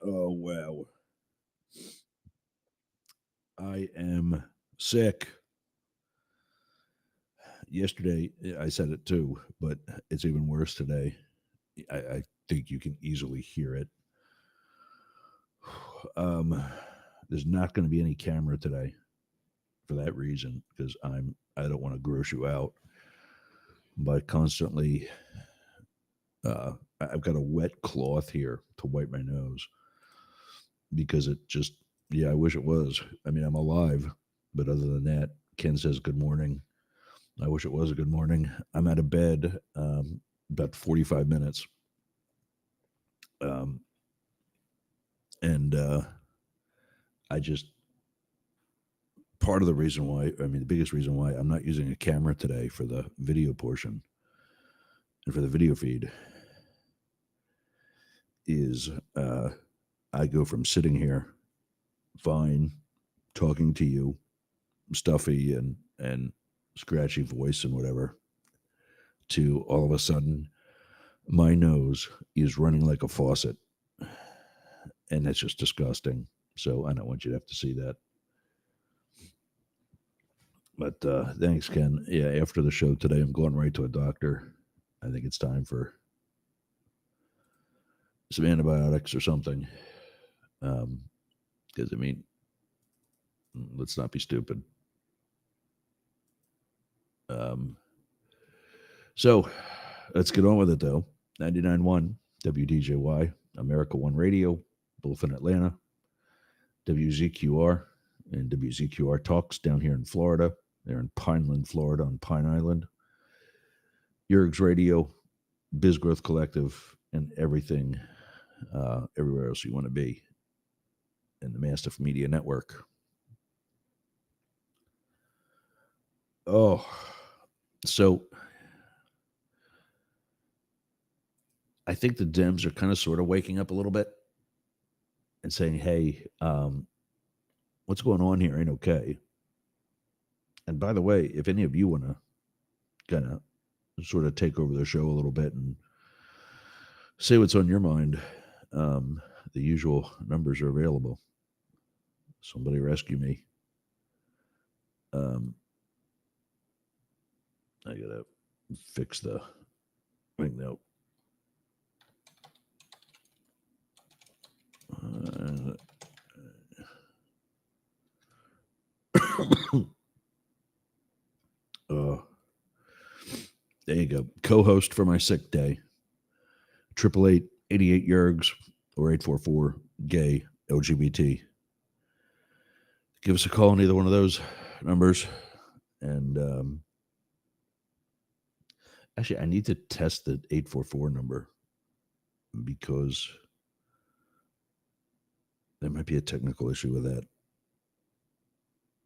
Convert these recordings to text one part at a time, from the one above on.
Oh, wow. I am sick. Yesterday, I said it too, but it's even worse today. I think you can easily hear it. Um, there's not going to be any camera today for that reason because I don't want to gross you out by constantly. I've got a wet cloth here to wipe my nose because it just, yeah, I wish it was. I mean, I'm alive, but other than that, Ken says good morning. I wish it was a good morning. I'm out of bed about 45 minutes. Um, and I just, part of the reason why, I mean, the biggest reason why I'm not using a camera today for the video portion and for the video feed is I go from sitting here fine, talking to you, stuffy and scratchy voice and whatever, to all of a sudden my nose is running like a faucet, and that's just disgusting. So I don't want you to have to see that. But thanks, Ken. Yeah, after the show today, I'm going right to a doctor. I think it's time for some antibiotics or something. Because I mean, let's not be stupid. Um, so let's get on with it, though. 99.1 WDJY, America One Radio, both in Atlanta, WZQR, and WZQR Talks down here in Florida. They're in Pineland, Florida, on Pine Island. Yergz Radio, Biz Growth Collective, and everything, everywhere else you want to be in the Mastiff Media Network. Oh, so I think the Dems are kind of sort of waking up a little bit and saying, hey, what's going on here ain't okay. And by the way, if any of you want to kind of sort of take over the show a little bit and say what's on your mind, the usual numbers are available. Somebody rescue me. Um, I gotta fix the thing now. Uh, there you go. Co-host for my sick day. 888 Yergz or 844 gay LGBT. Give us a call on either one of those numbers. And actually, I need to test the 844 number because there might be a technical issue with that.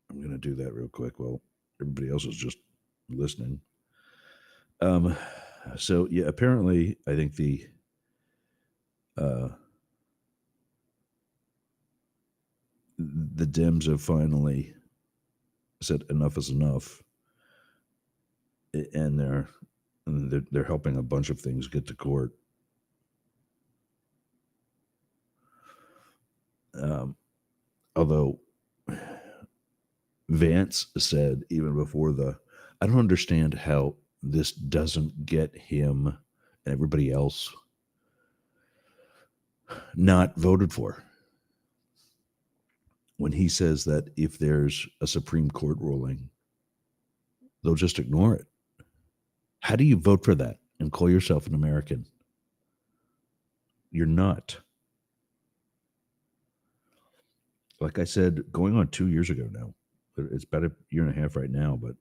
I'm going to do that real quick while everybody else is just listening. So, yeah, apparently, I think uh, the Dems have finally said enough is enough, and they're helping a bunch of things get to court. Although Vance said even before I don't understand how this doesn't get him and everybody else not voted for. When he says that if there's a Supreme Court ruling, they'll just ignore it. How do you vote for that and call yourself an American? You're not. Like I said, going on 2 years ago now. It's about a year and a half right now, but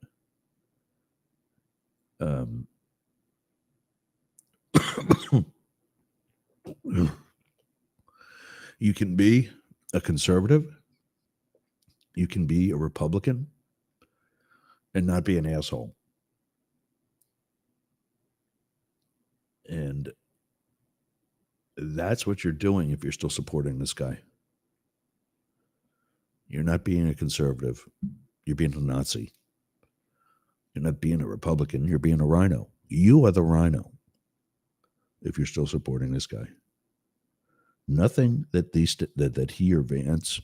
you can be a conservative, you can be a Republican, and not be an asshole. And that's what you're doing if you're still supporting this guy. You're not being a conservative. You're being a Nazi. You're not being a Republican. You're being a rhino. You are the rhino if you're still supporting this guy. Nothing that that he or Vance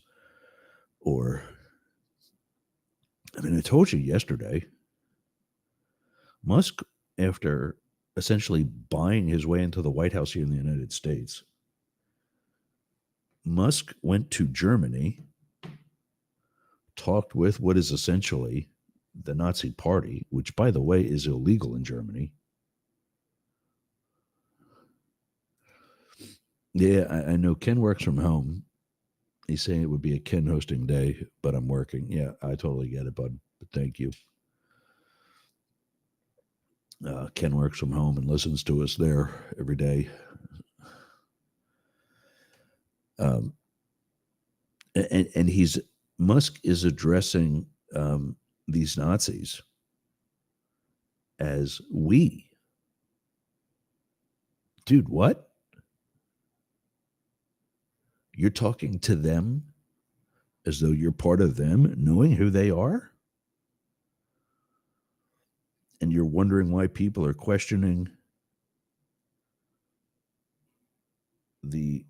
or, I mean, I told you yesterday, Musk, after essentially buying his way into the White House here in the United States, Musk went to Germany, talked with what is essentially the Nazi Party, which, by the way, is illegal in Germany. Yeah, I know Ken works from home. He's saying it would be a Ken hosting day, but I'm working. Yeah, I totally get it, bud. But thank you. Ken works from home and listens to us there every day. And he's Musk is addressing these Nazis as we. Dude, what? You're talking to them as though you're part of them, knowing who they are? And you're wondering why people are questioning the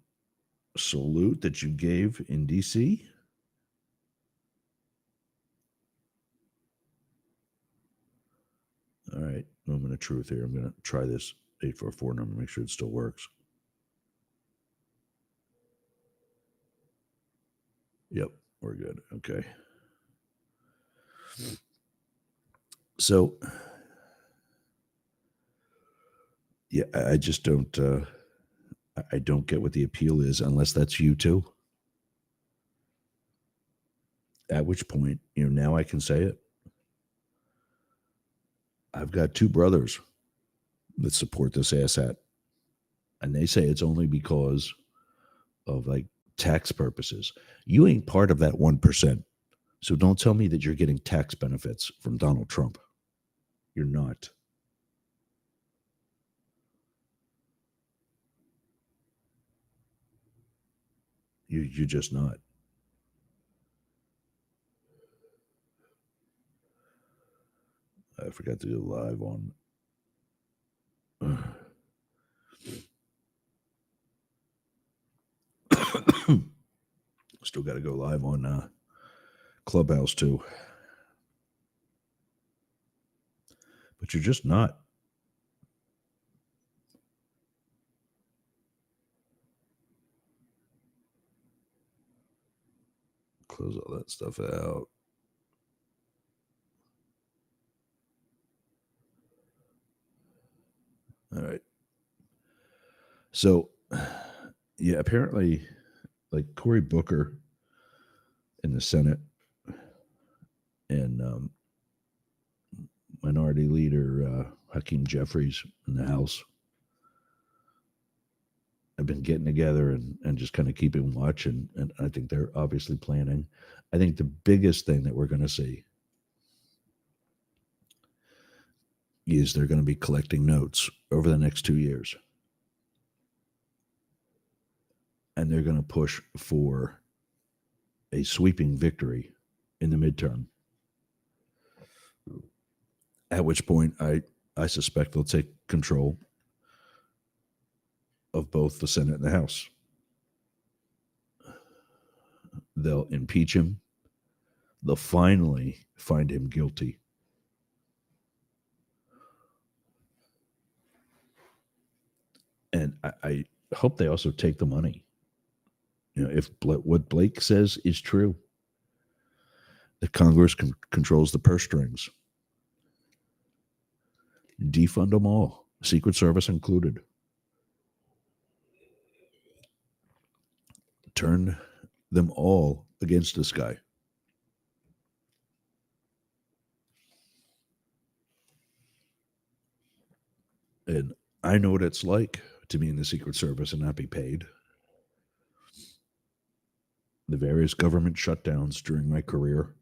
salute that you gave in DC? All right, moment of truth here. I'm going to try this 844 number, make sure it still works. Yep, we're good. Okay. So, yeah, I just don't. I don't get what the appeal is unless that's you too. At which point, now I can say it. I've got two brothers that support this asshat, and they say it's only because of like tax purposes. You ain't part of that 1%. So don't tell me that you're getting tax benefits from Donald Trump. You're not. You're just not. I forgot to do live on. Still got to go live on Clubhouse too. But you're just not. Close all that stuff out. All right. So, yeah, apparently, like Cory Booker in the Senate and Minority Leader Hakeem Jeffries in the House have been getting together and just kind of keeping watch. And I think they're obviously planning. I think the biggest thing that we're going to see is they're going to be collecting notes over the next 2 years. And they're going to push for a sweeping victory in the midterm. At which point, I suspect they'll take control of both the Senate and the House. They'll impeach him. They'll finally find him guilty. And I hope they also take the money. If what Blake says is true, that Congress controls the purse strings. Defund them all, Secret Service included. Turn them all against this guy. And I know what it's like to be in the Secret Service and not be paid. The various government shutdowns during my career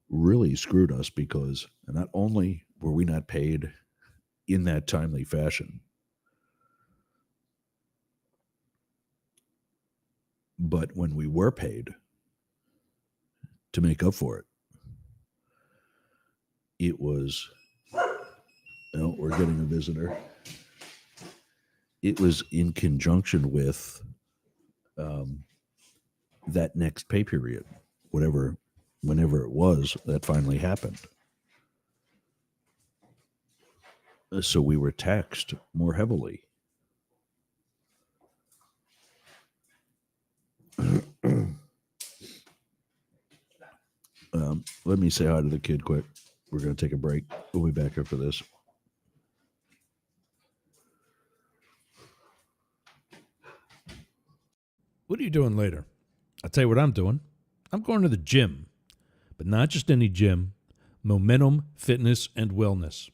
really screwed us because not only were we not paid in that timely fashion, but when we were paid to make up for it, it was, we're getting a visitor. it was in conjunction with that next pay period, whenever it was that finally happened. So we were taxed more heavily. Let me say hi to the kid quick. We're going to take a break. We'll be back after this. What are you doing later? I'll tell you what I'm doing. I'm going to the gym, but not just any gym. Momentum Fitness and Wellness.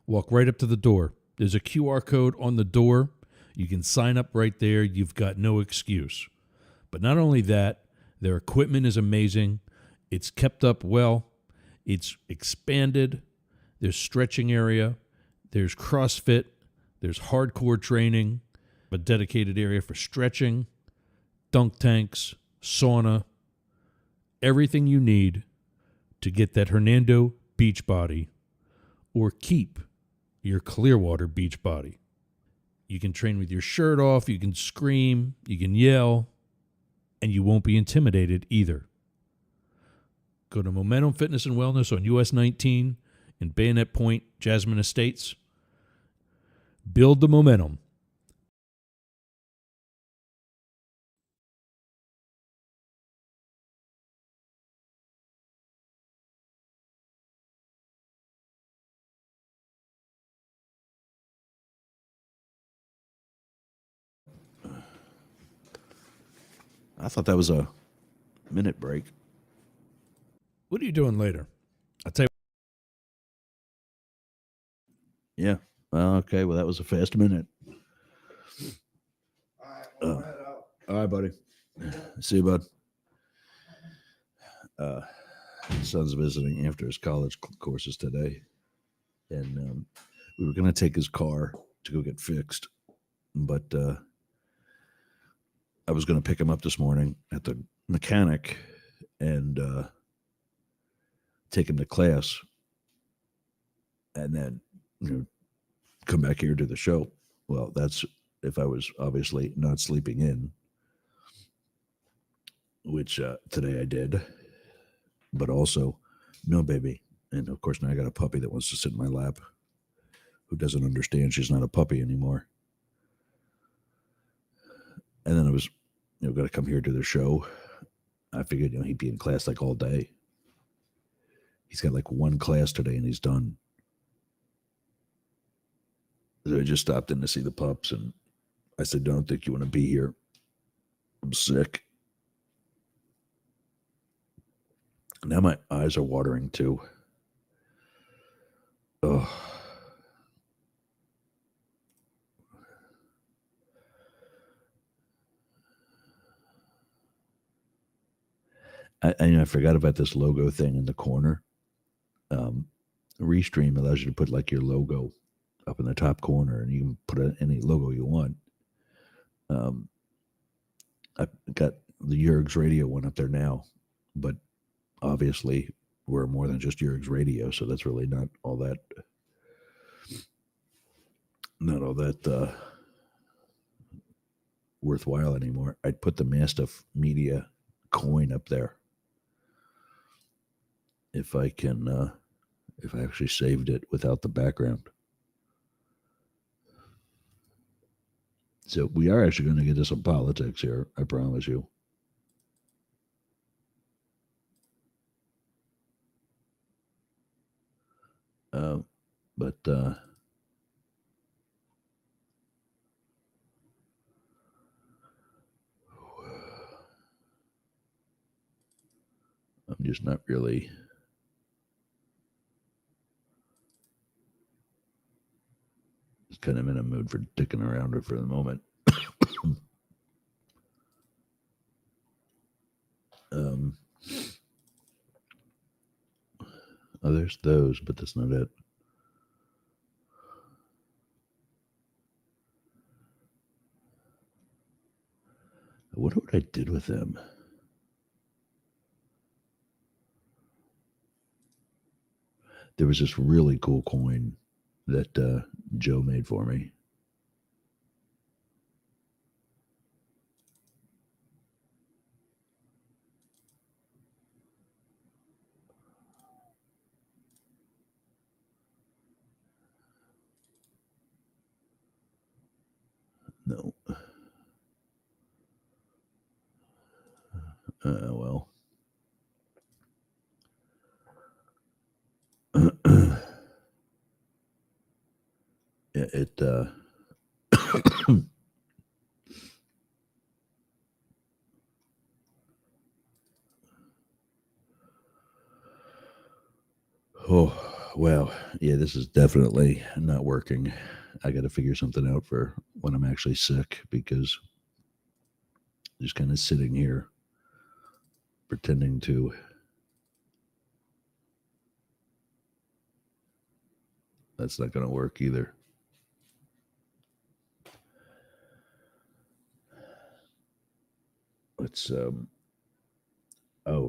Walk right up to the door. There's a QR code on the door. You can sign up right there. You've got no excuse. But not only that, their equipment is amazing. It's kept up well. It's expanded. There's stretching area. There's CrossFit. There's hardcore training. A dedicated area for stretching. Dunk tanks. Sauna. Everything you need to get that Hernando beach body or keep your Clearwater beach body. You can train with your shirt off. You can scream. You can yell. And you won't be intimidated either. Go to Momentum Fitness and Wellness on US 19 in Bayonet Point, Jasmine Estates. Build the momentum. I thought that was a minute break. What are you doing later? I'll tell you. Yeah. Okay. Well, that was a fast minute. All right, buddy. See you, bud. Son's visiting after his college courses today, and we were going to take his car to go get fixed, but I was going to pick him up this morning at the mechanic and take him to class, and then come back here to the show. Well, that's if I was obviously not sleeping in, which today I did, but also no, baby. And of course, now I got a puppy that wants to sit in my lap who doesn't understand she's not a puppy anymore. And then I was, going to come here to the show. I figured, he'd be in class like all day. He's got like one class today and he's done. So I just stopped in to see the pups and I said, don't think you want to be here. I'm sick. Now my eyes are watering too. Oh. I forgot about this logo thing in the corner. Restream allows you to put like your logo up in the top corner, and you can put any logo you want. I got the Yergz radio one up there now, but obviously we're more than just Yergz radio, so that's really not all that worthwhile anymore. I'd put the Mastiff Media coin up there if I can, if I actually saved it without the background. So we are actually going to get to some politics here, I promise you. But I'm just not really just kind of in a mood for dicking around it for the moment. There's those, but that's not it. I wonder what I did with them. There was this really cool coin that Joe made for me. No. Well. it Oh, well, yeah, this is definitely not working. I got to figure something out for when I'm actually sick because just kind of sitting here pretending to. That's not going to work either. Let's, oh,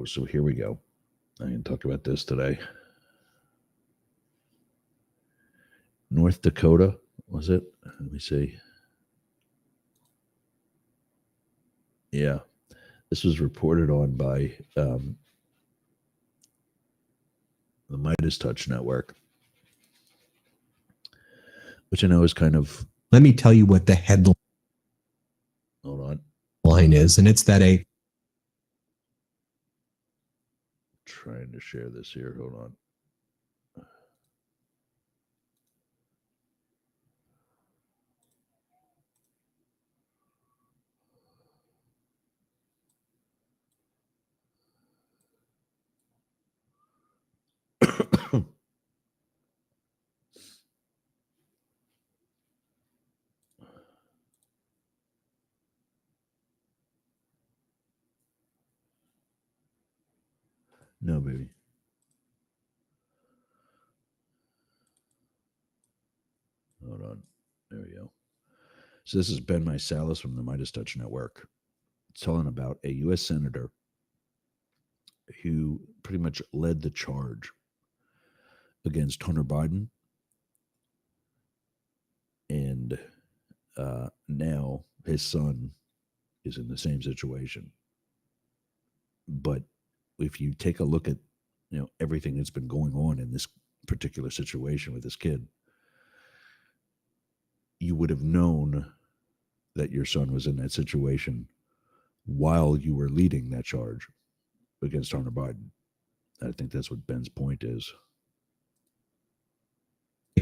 so here we go. I can talk about this today. North Dakota, was it? Let me see. Yeah, this was reported on by the Midas Touch Network, which I know is kind of. Let me tell you what the headline Hold on. is, and it's that a Trying to share this here. Hold on. No, baby. Hold on. There we go. So this is Ben Mysalis from the Midas Touch Network telling about a U.S. senator who pretty much led the charge against Hunter Biden, and now his son is in the same situation. But if you take a look at everything that's been going on in this particular situation with this kid, you would have known that your son was in that situation while you were leading that charge against Hunter Biden. I think that's what Ben's point is.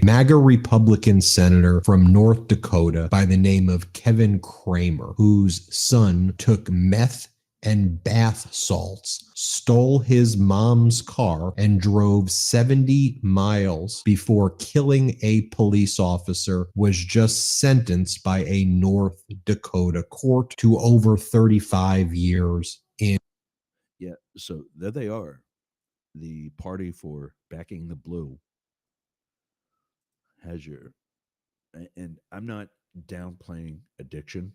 MAGA Republican senator from North Dakota by the name of Kevin Kramer, whose son took meth and bath salts, stole his mom's car, and drove 70 miles before killing a police officer, was just sentenced by a North Dakota court to over 35 years in. Yeah, so there they are. The party for backing the blue has your, and I'm not downplaying addiction.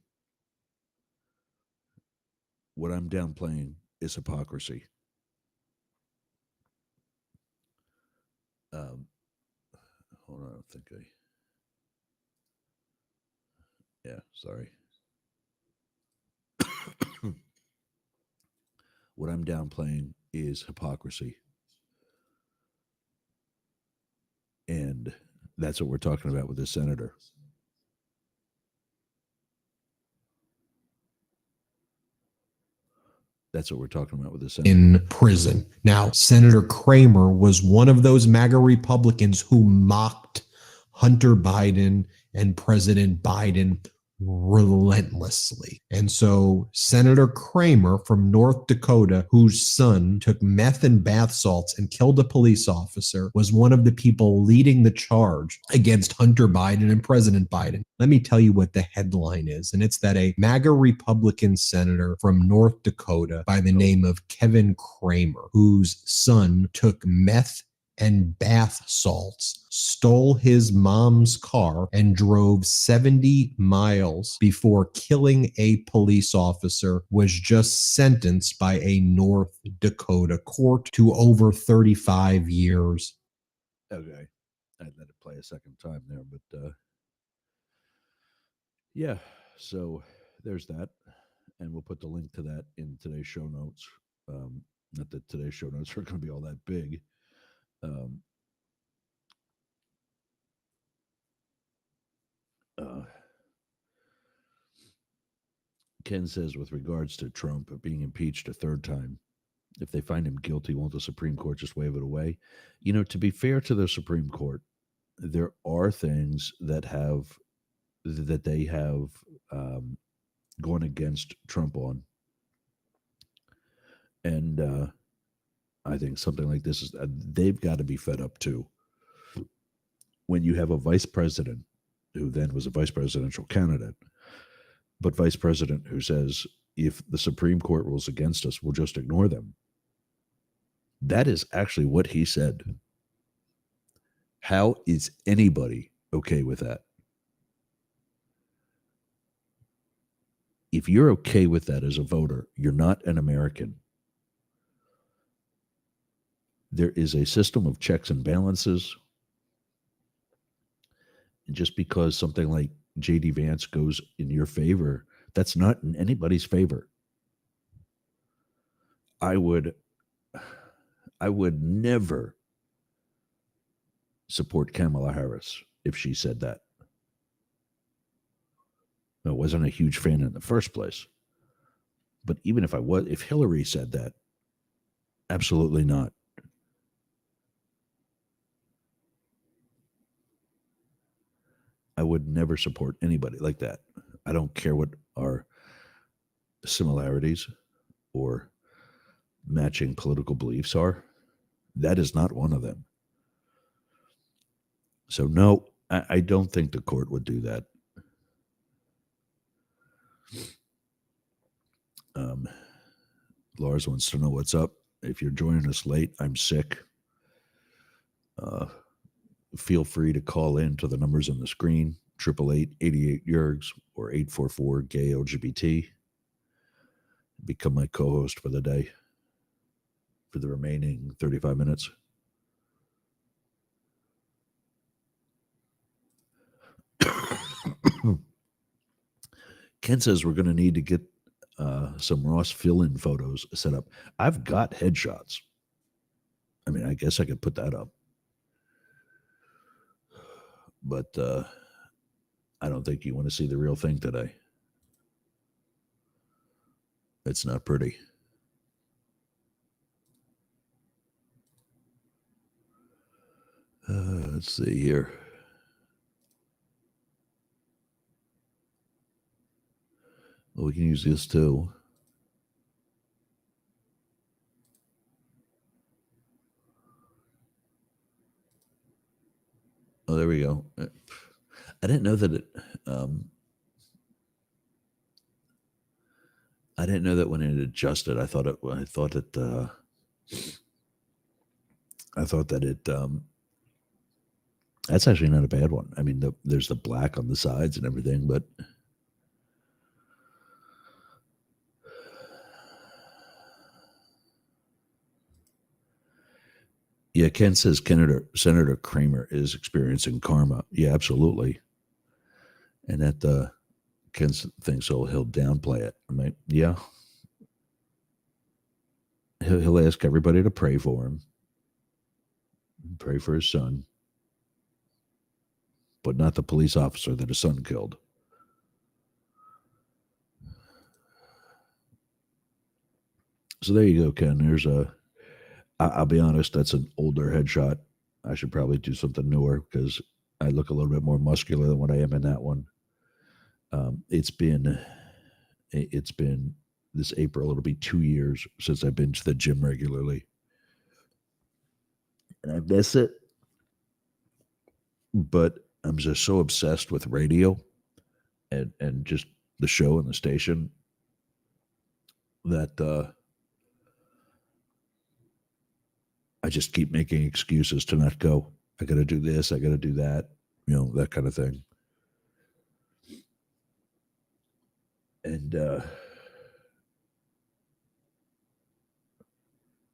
What I'm downplaying is hypocrisy. Um, hold on, I think yeah, sorry. What I'm downplaying is hypocrisy. And that's what we're talking about with this senator. That's what we're talking about with this senator. In prison. Now, Senator Kramer was one of those MAGA Republicans who mocked Hunter Biden and President Biden relentlessly. And so Senator Kramer from North Dakota, whose son took meth and bath salts and killed a police officer, was one of the people leading the charge against Hunter Biden and President Biden. Let me tell you what the headline is, and it's that a MAGA Republican senator from North Dakota by the name of Kevin Kramer, whose son took meth and bath salts, stole his mom's car, and drove 70 miles before killing a police officer, was just sentenced by a North Dakota court to over 35 years. Okay. I'd let it play a second time there, but yeah, so there's that. And we'll put the link to that in today's show notes. Not that today's show notes are going to be all that big. Um, uh, Ken says, with regards to Trump being impeached a third time, if they find him guilty, won't the Supreme Court just wave it away? You know, to be fair to the Supreme Court, there are things that they have um, gone against Trump on, and I think something like this is they've got to be fed up too. When you have a vice president who then was a vice presidential candidate, but vice president who says if the Supreme Court rules against us, we'll just ignore them. That is actually what he said. How is anybody okay with that? If you're okay with that as a voter, you're not an American. There is a system of checks and balances. And just because something like J.D. Vance goes in your favor, that's not in anybody's favor. I would never support Kamala Harris if she said that. I wasn't a huge fan in the first place. But even if I was, if Hillary said that, absolutely not. I would never support anybody like that. I don't care what our similarities or matching political beliefs are. That is not one of them. So, no, I don't think the court would do that. Lars wants to know what's up. If you're joining us late, I'm sick. Feel free to call in to the numbers on the screen, 888 Yergz or 844-GAY-LGBT. Become my co-host for the day for the remaining 35 minutes. Ken says we're going to need to get some Ross fill-in photos set up. I've got headshots. I mean, I guess I could put that up. But I don't think you want to see the real thing today. It's not pretty. Let's see here. Well, we can use this too. Oh, there we go. I didn't know that it. I didn't know that when it adjusted. I thought that it. That's actually not a bad one. I mean, there's the black on the sides and everything, but yeah, Ken says Senator Kramer is experiencing karma. Yeah, absolutely. And that Ken thinks he'll downplay it. I mean, yeah. He'll ask everybody to pray for him, pray for his son, but not the police officer that his son killed. So there you go, Ken. There's I'll be honest, that's an older headshot. I should probably do something newer because I look a little bit more muscular than what I am in that one. It's been this April. It'll be 2 years since I've been to the gym regularly, and I miss it. But I'm just so obsessed with radio and just the show and the station that I just keep making excuses to not go. I got to do this. I got to do that. You know, that kind of thing. And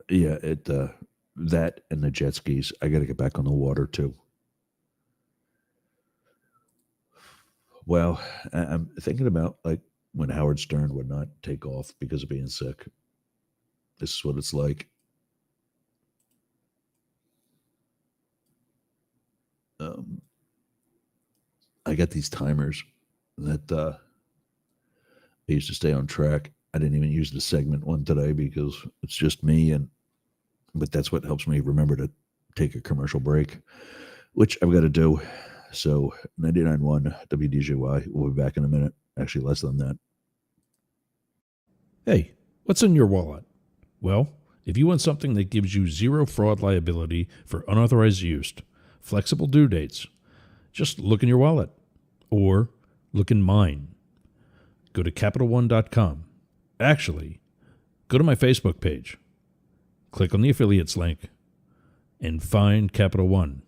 yeah, that and the jet skis. I got to get back on the water too. Well, I'm thinking about like when Howard Stern would not take off because of being sick. This is what it's like. I got these timers that I used to stay on track. I didn't even use the segment one today because it's just me, but that's what helps me remember to take a commercial break, which I've got to do. So 99.1 WDJY. We'll be back in a minute. Actually, less than that. Hey, what's in your wallet? Well, if you want something that gives you zero fraud liability for unauthorized use, flexible due dates, just look in your wallet or look in mine. Go to CapitalOne.com. Actually, go to my Facebook page, click on the affiliates link, and find Capital One.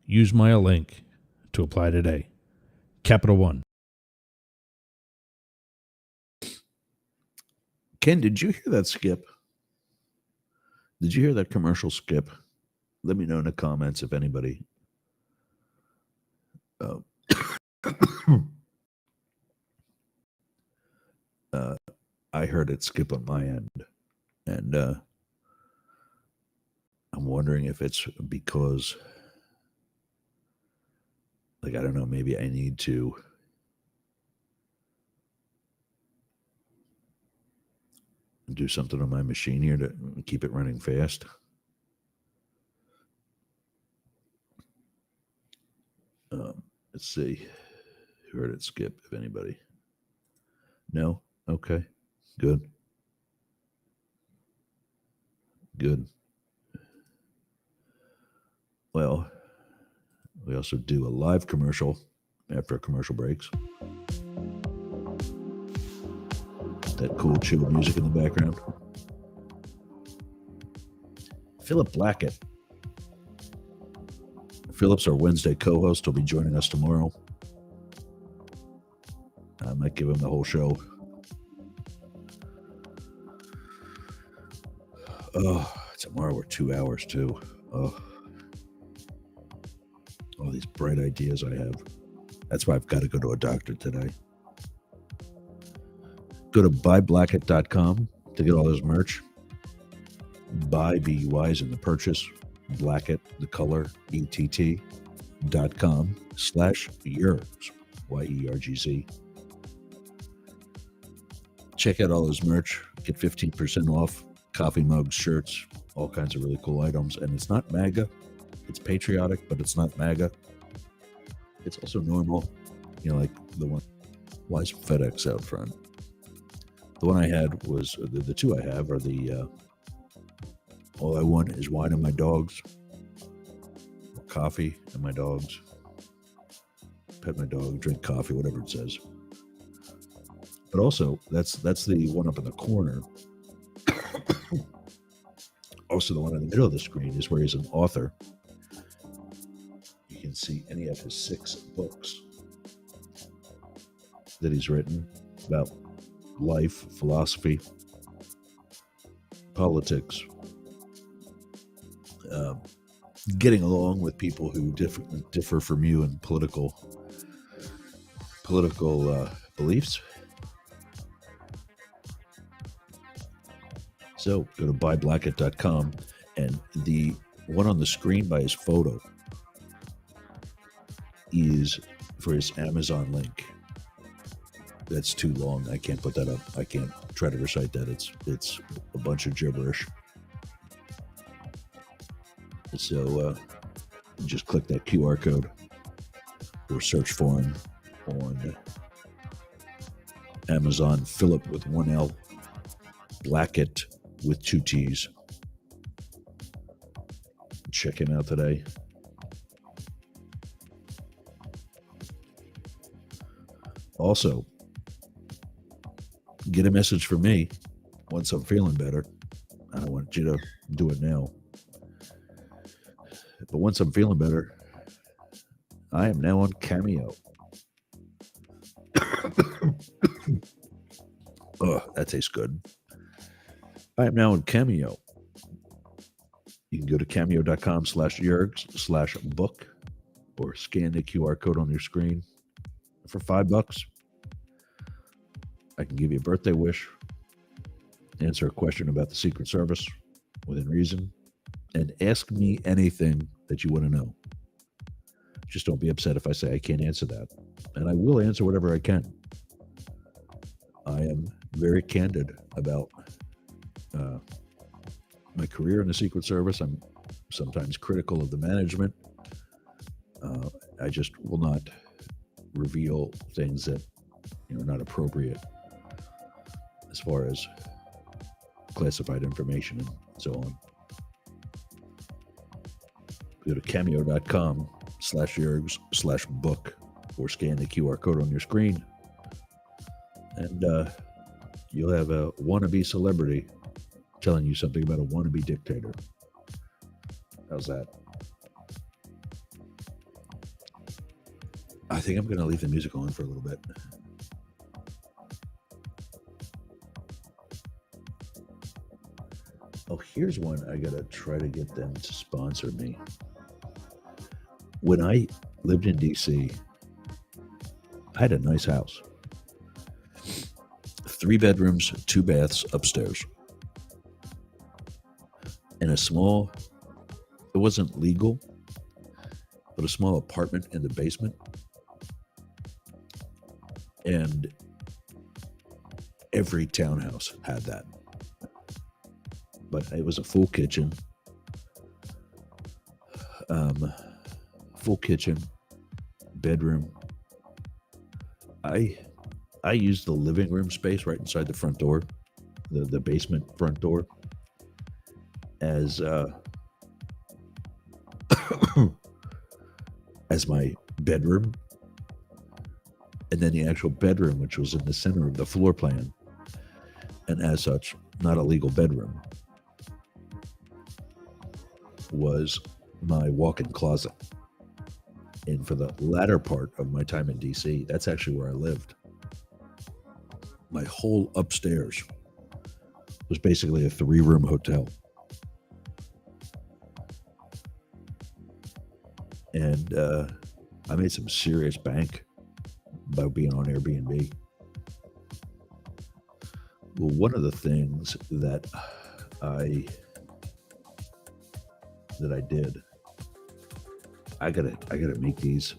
Use my link to apply today. Capital One. Ken, did you hear that skip? Did you hear that commercial skip? Let me know in the comments if anybody. I heard it skip on my end, and I'm wondering if it's because, like, I don't know, maybe I need to do something on my machine here to keep it running fast. Let's see. Who heard it skip, if anybody? No? Okay. Good. Good. Well, we also do a live commercial after our commercial breaks. That cool chill music in the background. Philip Blackett. Philip's our Wednesday co-host. He'll be joining us tomorrow. I might give him the whole show. Oh, tomorrow we're 2 hours too. Oh, all these bright ideas I have. That's why I've got to go to a doctor today. Go to buyblackett.com to get all his merch. Buy, B-U-Y is in the purchase. Blackett, the color, ETT.com/Yergz, Y-E-R-G-Z. Check out all his merch. Get 15% off. Coffee mugs, shirts, all kinds of really cool items. And it's not MAGA. It's patriotic, but it's not MAGA. It's also normal. You know, like the one, why is FedEx out front? The one I had was, the two I have are the, all I want is wine and my dogs, or coffee and my dogs, pet my dog, drink coffee, whatever it says. But also, that's the one up in the corner. Also, the one in the middle of the screen is where he's an author. You can see any of his 6 books that he's written about life, philosophy, politics, getting along with people who differ from you in political beliefs. So go to buyblackett.com, and the one on the screen by his photo is for his Amazon link. That's too long. I can't put that up. I can't try to recite that. It's a bunch of gibberish. So just click that QR code or search for him on Amazon. Philip with 1 L, Blackett with 2 T's. Check him out today. Also, get a message from me once I'm feeling better. I don't want you to do it now. But once I'm feeling better, I am now on Cameo. Oh, that tastes good. I am now on Cameo. You can go to cameo.com/Yergz/book or scan the QR code on your screen. For $5, I can give you a birthday wish, answer a question about the Secret Service within reason, and ask me anything that you want to know. Just don't be upset if I say I can't answer that. And I will answer whatever I can. I am very candid about my career in the Secret Service. I'm sometimes critical of the management. I just will not reveal things that are not appropriate as far as classified information and so on. Go to cameo.com/Yergz/book or scan the QR code on your screen, and you'll have a wannabe celebrity telling you something about a wannabe dictator. How's that? I think I'm going to leave the music on for a little bit. Oh, here's one I got to try to get them to sponsor me. When I lived in DC, I had a nice house. 3 bedrooms, 2 baths upstairs. And a small, it wasn't legal, but a small apartment in the basement. And every townhouse had that. But it was a full kitchen. Full kitchen, bedroom. I used the living room space right inside the front door, the basement front door, as as my bedroom, and then the actual bedroom, which was in the center of the floor plan, and as such, not a legal bedroom, was my walk-in closet. And for the latter part of my time in DC, that's actually where I lived. My whole upstairs was basically a 3-room hotel. And I made some serious bank by being on Airbnb. Well, one of the things that I did, I gotta make these.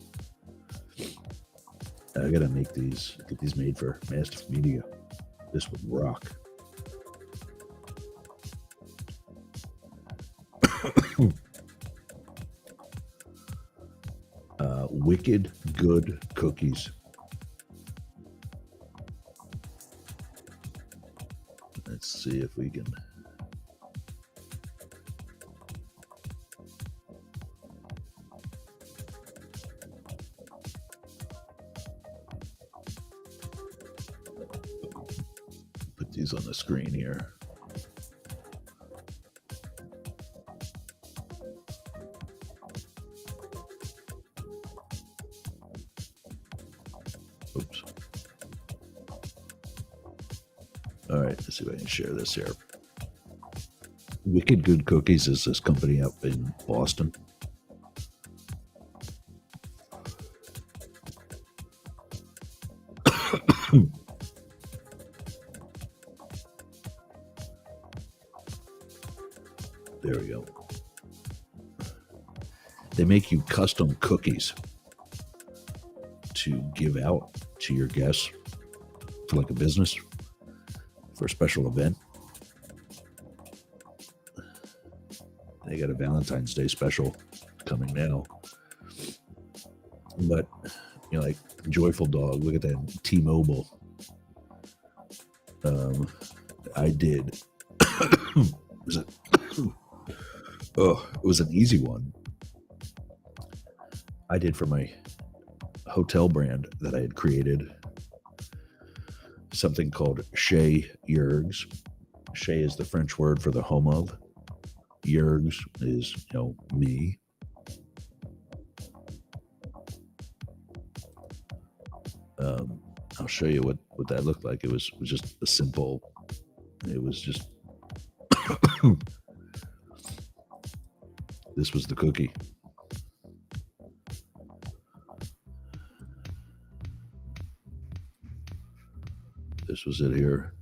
I gotta make these, get these made for Mastiff Media. This would rock. Wicked good cookies. Let's see if we can. Put these on the screen here. Oops. All right, let's see if I can share this here. Wicked Good Cookies is this company up in Boston. There we go. They make you custom cookies to give out to your guests for like a business, for a special event. They got a Valentine's Day special coming now. But, you know, like Joyful Dog, look at that, T-Mobile. I did. It was an easy one. I did for my hotel brand that I had created something called Chez Yergz. Chez is the French word for the home of. Yergz is, me. I'll show you what that looked like. It was just a simple. It was just. This was the cookie. This was it here.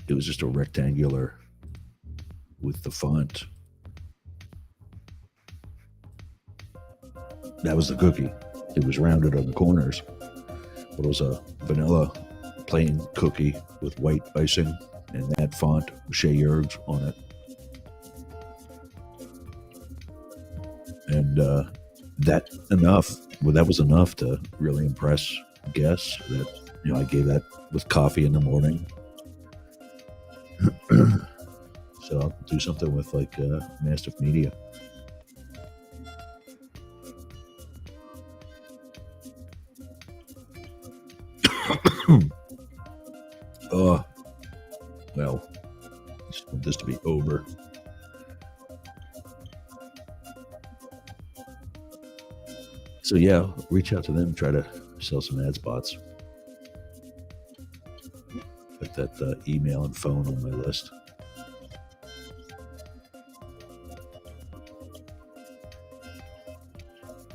It was just a rectangular with the font. That was the cookie. It was rounded on the corners. It was a vanilla plain cookie with white icing and that font, Yergz, on it. And that was enough to really impress guests. That I gave that with coffee in the morning. So I'll do something with like Mastiff Media. Well, I just want this to be over. So yeah, reach out to them, try to sell some ad spots. Put that email and phone on my list.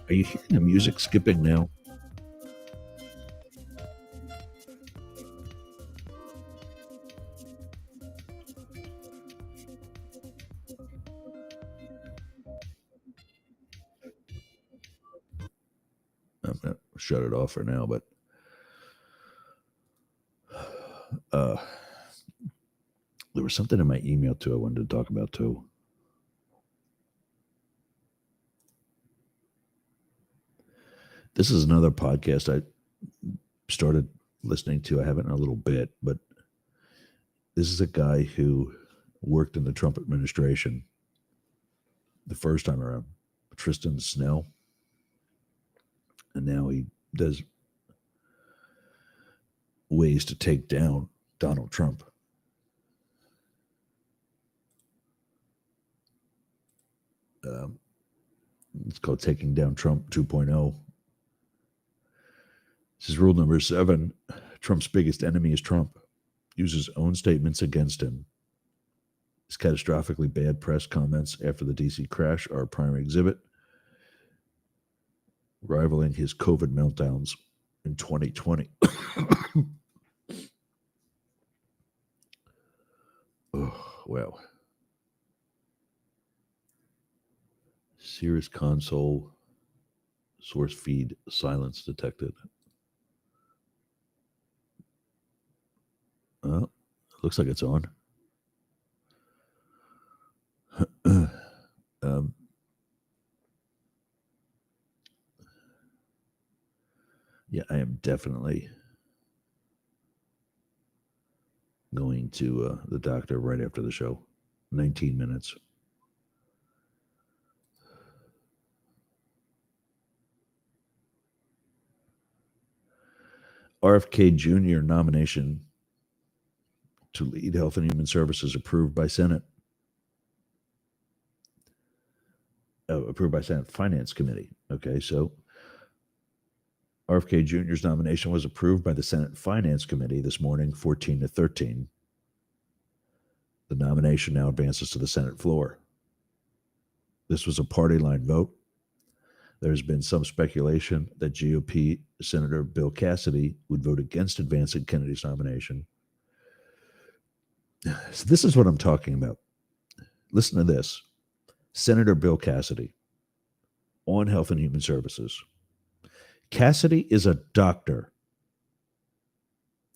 Are you hearing the music skipping now? I'm going to shut it off for now, but there was something in my email too I wanted to talk about too. This is another podcast I started listening to. I haven't in a little bit, but this is a guy who worked in the Trump administration the first time around, Tristan Snell. And now he does ways to take down Donald Trump. It's called Taking Down Trump 2.0. This is rule number 7. Trump's biggest enemy is Trump. Use his own statements against him. His catastrophically bad press comments after the DC crash are a primary exhibit, rivaling his COVID meltdowns in 2020. Oh, wow. Cirrus console source feed silence detected. Looks like it's on. Yeah, I am definitely going to the doctor right after the show. 19 minutes. RFK Jr. nomination to lead Health and Human Services approved by Senate. Approved by Senate Finance Committee. Okay, so RFK Jr.'s nomination was approved by the Senate Finance Committee this morning, 14-13. The nomination now advances to the Senate floor. This was a party line vote. There's been some speculation that GOP Senator Bill Cassidy would vote against advancing Kennedy's nomination. So this is what I'm talking about. Listen to this. Senator Bill Cassidy on Health and Human Services. Cassidy is a doctor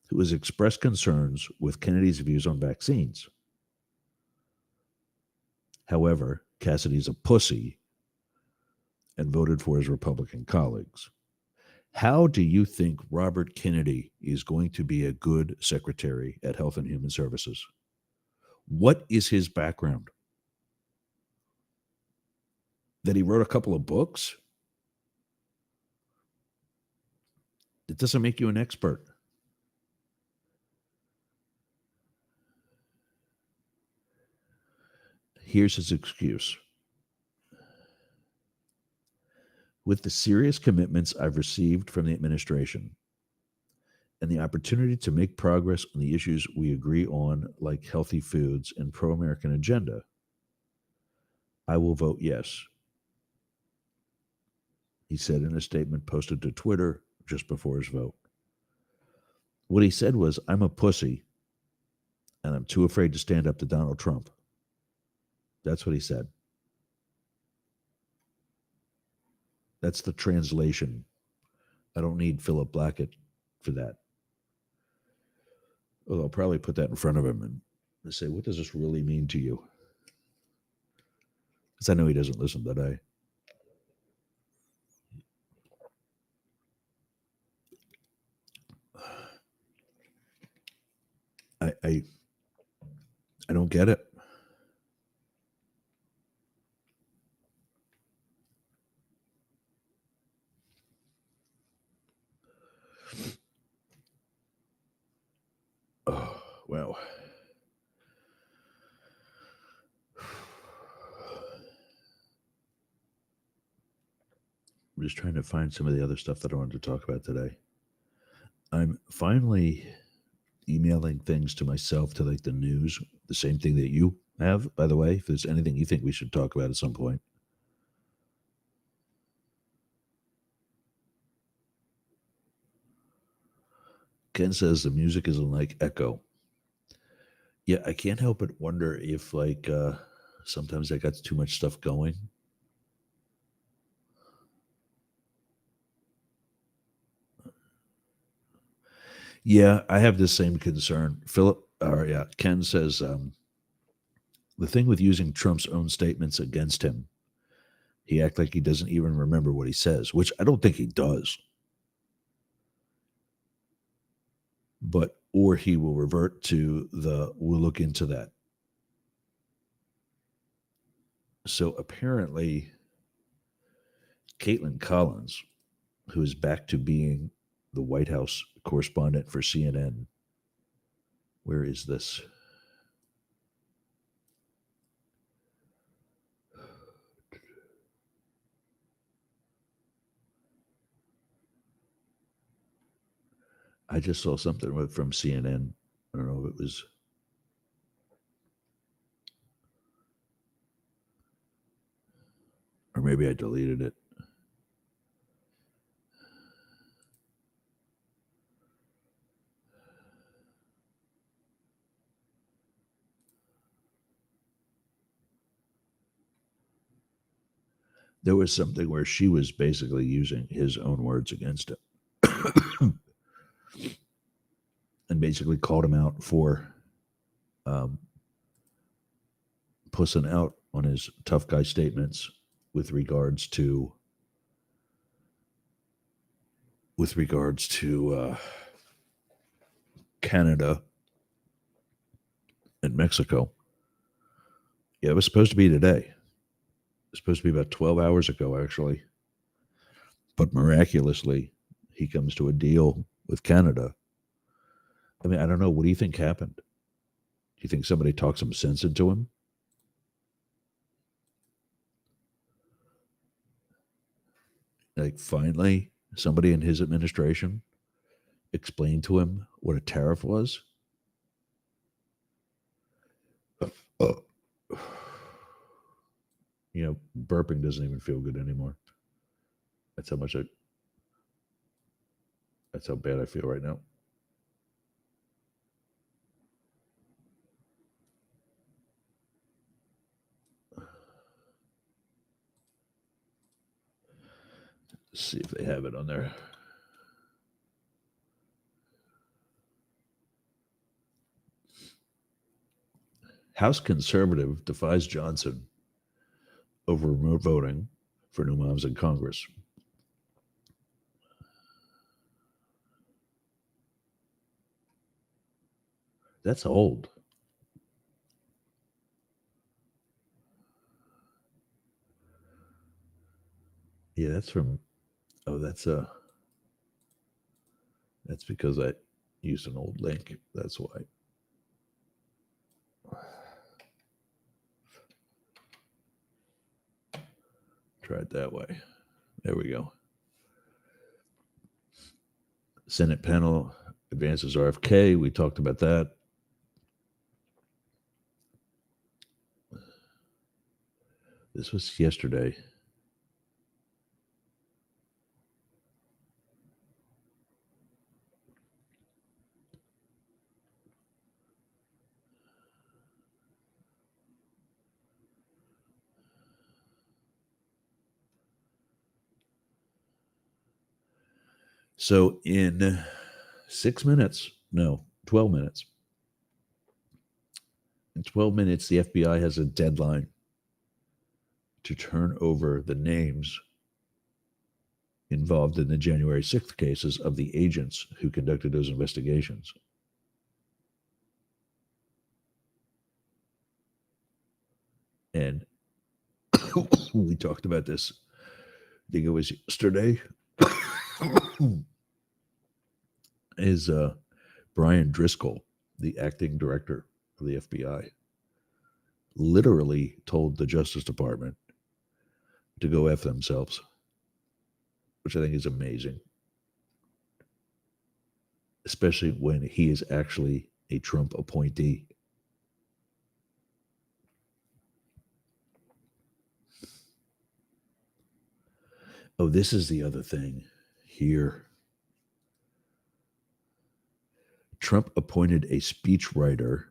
who has expressed concerns with Kennedy's views on vaccines. However, Cassidy's a pussy and voted for his Republican colleagues. How do you think Robert Kennedy is going to be a good secretary at Health and Human Services? What is his background? That he wrote a couple of books? It doesn't make you an expert. Here's his excuse. With the serious commitments I've received from the administration and the opportunity to make progress on the issues we agree on, like healthy foods and pro-American agenda, I will vote yes. He said in a statement posted to Twitter just before his vote. What he said was, I'm a pussy and I'm too afraid to stand up to Donald Trump. That's what he said. That's the translation I don't need Philip Blackett for that. Well, I'll probably put that in front of him and say, what does this really mean to you? Because I know he doesn't listen today. I don't get it. Oh, wow. I'm just trying to find some of the other stuff that I wanted to talk about today. I'm finally emailing things to myself to like the news, the same thing that you have, by the way. If there's anything you think we should talk about at some point. Ken says the music isn't like echo. Yeah, I can't help but wonder if like sometimes I got too much stuff going. Yeah, I have the same concern. Ken says the thing with using Trump's own statements against him, he act like he doesn't even remember what he says, which I don't think he does. But or he will revert to we'll look into that. So apparently, Caitlin Collins, who is back to being the White House correspondent for CNN, where is this? I just saw something from CNN. I don't know if it was. Or maybe I deleted it. There was something where she was basically using his own words against him and basically called him out for pussing out on his tough guy statements with regards to Canada and Mexico. Yeah, it was supposed to be today. It was supposed to be about 12 hours ago, actually. But miraculously, he comes to a deal with Canada. I mean, I don't know. What do you think happened? Do you think somebody talked some sense into him? Like, finally, somebody in his administration explained to him what a tariff was? Burping doesn't even feel good anymore. That's how bad I feel right now. Let's see if they have it on there. House conservative defies Johnson over remote voting for new moms in Congress. That's old. Yeah, that's from. Oh, that's because I used an old link. That's why. Try it that way. There we go. Senate panel advances RFK. We talked about that. This was yesterday. So in 6 minutes, no, 12 minutes. In 12 minutes, the FBI has a deadline to turn over the names involved in the January 6th cases of the agents who conducted those investigations. And we talked about this, I think it was yesterday, is Brian Driscoll, the acting director of the FBI, literally told the Justice Department to go F themselves, which I think is amazing, especially when he is actually a Trump appointee. Oh, this is the other thing here. Trump appointed a speechwriter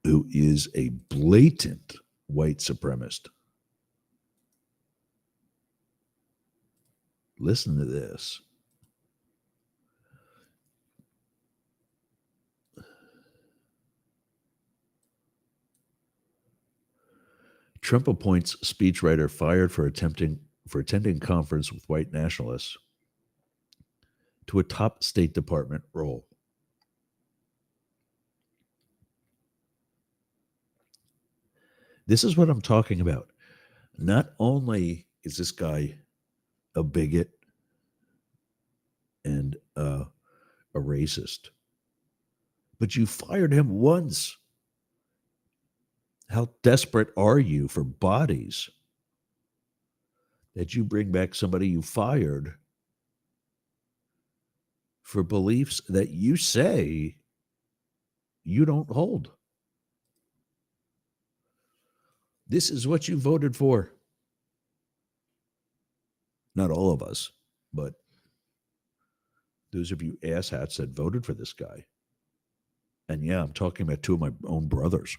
who is a blatant white supremacist. Listen to this. Trump appoints speechwriter fired for attending conference with white nationalists to a top State Department role. This is what I'm talking about. Not only is this guy a bigot and a racist, but you fired him once. How desperate are you for bodies that you bring back somebody you fired for beliefs that you say you don't hold? This is what you voted for. Not all of us, but those of you asshats that voted for this guy. And yeah, I'm talking about two of my own brothers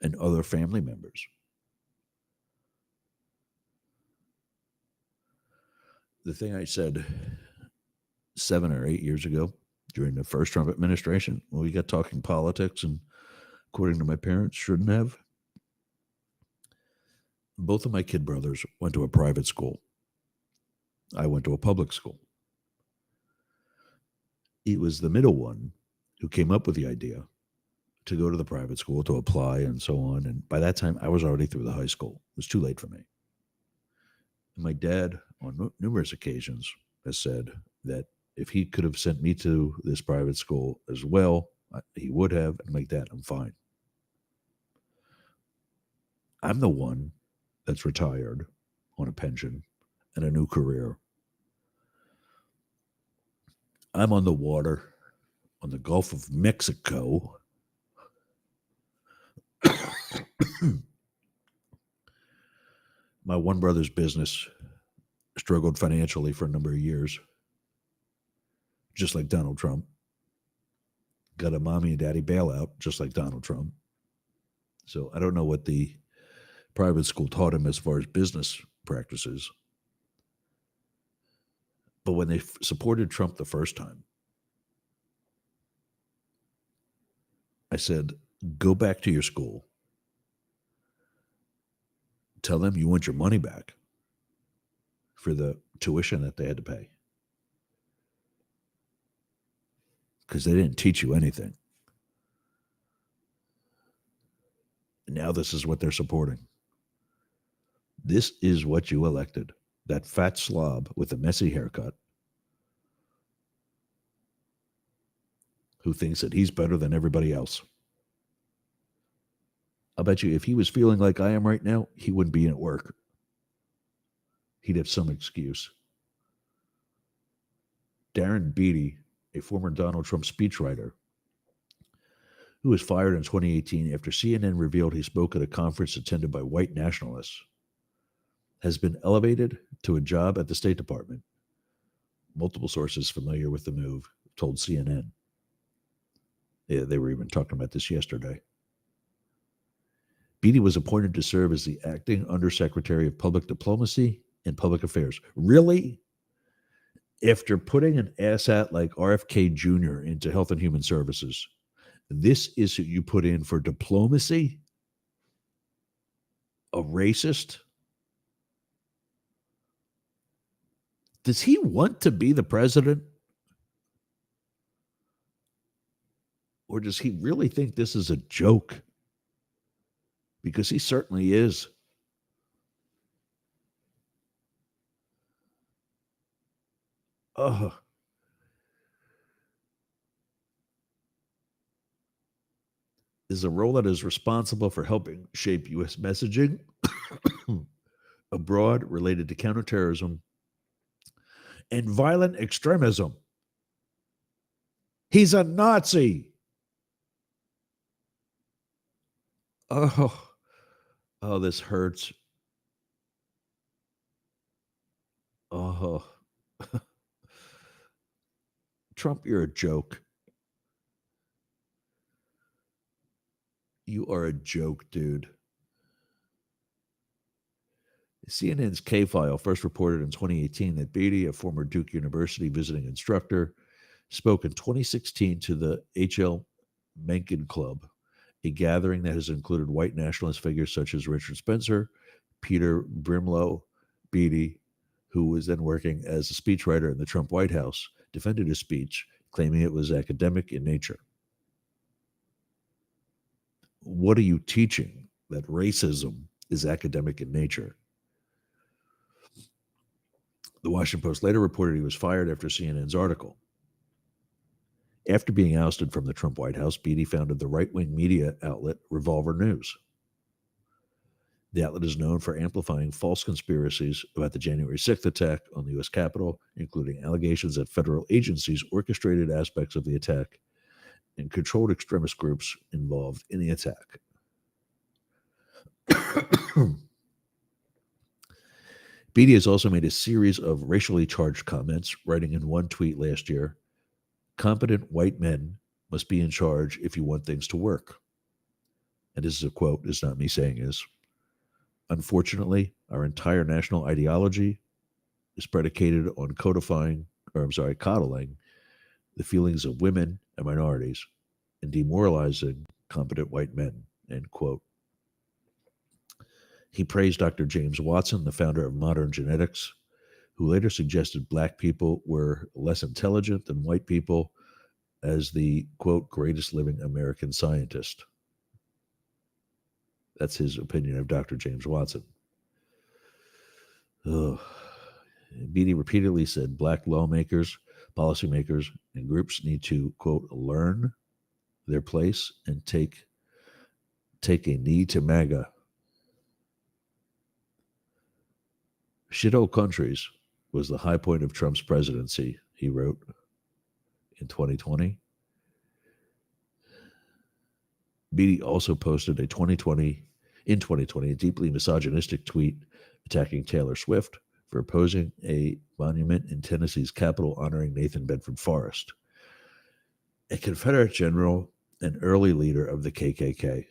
and other family members. The thing I said 7 or 8 years ago during the first Trump administration, when we got talking politics and according to my parents, shouldn't have. Both of my kid brothers went to a private school. I went to a public school. It was the middle one who came up with the idea to go to the private school, to apply and so on. And by that time, I was already through the high school. It was too late for me. And my dad, on numerous occasions, has said that if he could have sent me to this private school as well, he would have. And like that, I'm fine. I'm the one that's retired on a pension and a new career. I'm on the water on the Gulf of Mexico. My one brother's business struggled financially for a number of years, just like Donald Trump. Got a mommy and daddy bailout, just like Donald Trump. So I don't know what the private school taught him as far as business practices. But when they supported Trump the first time, I said, go back to your school. Tell them you want your money back for the tuition that they had to pay. Because they didn't teach you anything. And now this is what they're supporting. This is what you elected. That fat slob with a messy haircut who thinks that he's better than everybody else. I'll bet you if he was feeling like I am right now, he wouldn't be in at work. He'd have some excuse. Darren Beattie, a former Donald Trump speechwriter, who was fired in 2018 after CNN revealed he spoke at a conference attended by white nationalists, has been elevated to a job at the State Department. Multiple sources familiar with the move told CNN. Yeah, they were even talking about this yesterday. Beattie was appointed to serve as the acting Undersecretary of Public Diplomacy in public affairs. Really? After putting an asshat like RFK Jr. into Health and Human Services, this is who you put in for diplomacy? A racist? Does he want to be the president? Or does he really think this is a joke? Because he certainly is. Oh, is a role that is responsible for helping shape U.S. messaging abroad related to counterterrorism and violent extremism. He's a Nazi. Oh, this hurts. Oh, Trump, you're a joke. You are a joke, dude. CNN's K-File first reported in 2018 that Beatty, a former Duke University visiting instructor, spoke in 2016 to the H.L. Mencken Club, a gathering that has included white nationalist figures such as Richard Spencer, Peter Brimlow. Beatty, who was then working as a speechwriter in the Trump White House, defended his speech, claiming it was academic in nature. What are you teaching? That racism is academic in nature. The Washington Post later reported he was fired after CNN's article. After being ousted from the Trump White House, Beatty founded the right-wing media outlet Revolver News. The outlet is known for amplifying false conspiracies about the January 6th attack on the U.S. Capitol, including allegations that federal agencies orchestrated aspects of the attack and controlled extremist groups involved in the attack. Beatty has also made a series of racially charged comments, writing in one tweet last year, "Competent white men must be in charge if you want things to work." And this is a quote, it's not me saying this. "Unfortunately, our entire national ideology is predicated on coddling the feelings of women and minorities and demoralizing competent white men," end quote. He praised Dr. James Watson, the founder of modern genetics, who later suggested black people were less intelligent than white people, as the, quote, greatest living American scientist. That's his opinion of Dr. James Watson. Beatty repeatedly said black lawmakers, policymakers, and groups need to, quote, learn their place and take a knee to MAGA. Shithole countries was the high point of Trump's presidency, he wrote in 2020. Beatty also posted in 2020, a deeply misogynistic tweet attacking Taylor Swift for opposing a monument in Tennessee's Capitol honoring Nathan Bedford Forrest, a Confederate general and early leader of the KKK,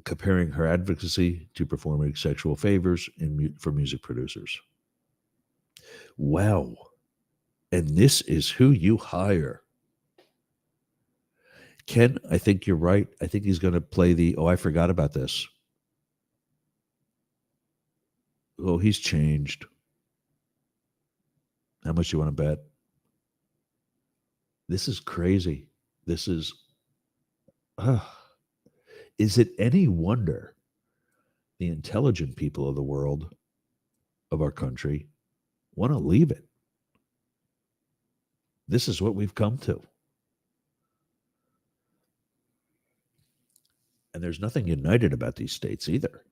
comparing her advocacy to performing sexual favors for music producers. Wow. And this is who you hire. Ken, I think you're right. I think he's going to play the, I forgot about this. Oh, he's changed. How much do you want to bet? This is crazy. This is, is it any wonder the intelligent people of the world, of our country, want to leave it? This is what we've come to. And there's nothing united about these states either.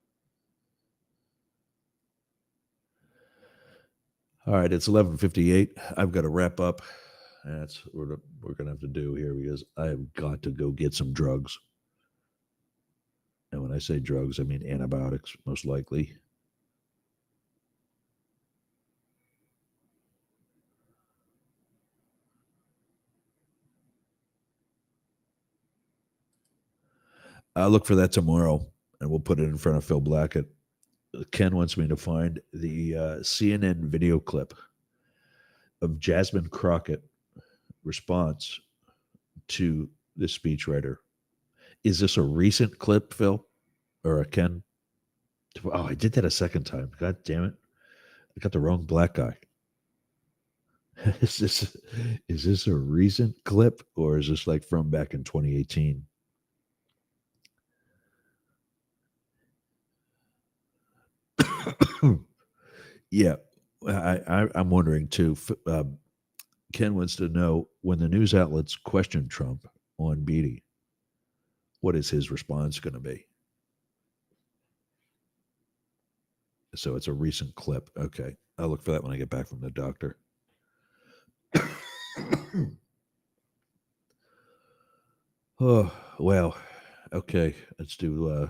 All right, it's 11:58. I've got to wrap up. That's what we're going to have to do here because I've got to go get some drugs. And when I say drugs, I mean antibiotics, most likely. I'll look for that tomorrow, and we'll put it in front of Phil Blackett. Ken wants me to find the CNN video clip of Jasmine Crockett response to the speechwriter. Is this a recent clip, Phil, or a Ken? Oh, I did that a second time. God damn it! I got the wrong black guy. Is this a recent clip, or is this like from back in 2018? Yeah, I'm wondering too. Ken wants to know when the news outlets question Trump on Beatty, what is his response going to be? So it's a recent clip. Okay, I'll look for that when I get back from the doctor. Oh well, okay. Let's do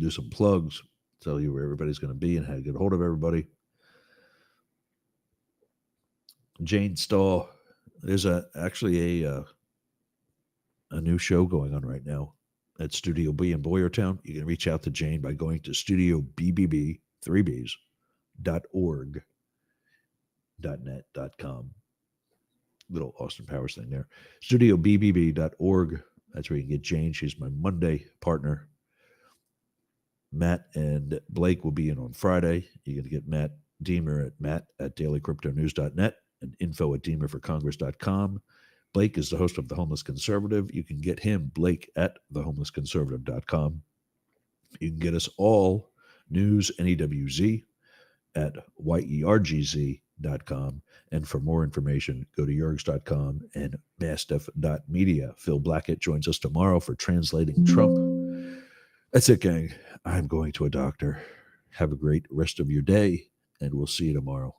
some plugs. Tell you where everybody's going to be and how to get a hold of everybody. Jane Stahl. There's actually a new show going on right now at Studio B in Boyertown. You can reach out to Jane by going to Studio BBB 3Bs.org .net.com. Little Austin Powers thing there. Studio BBB.org. That's where you can get Jane. She's my Monday partner. Matt and Blake will be in on Friday. You're going to get Matt Deemer at matt@dailycryptonews.net and info@deemerforcongress.com. Blake is the host of The Homeless Conservative. You can get him, Blake, at thehomelessconservative.com. You can get us all news, NEWZ, at yergz.com. And for more information, go to yergz.com and mastiff.media. Phil Blackett joins us tomorrow for Translating Trump. That's it, gang. I'm going to a doctor. Have a great rest of your day, and we'll see you tomorrow.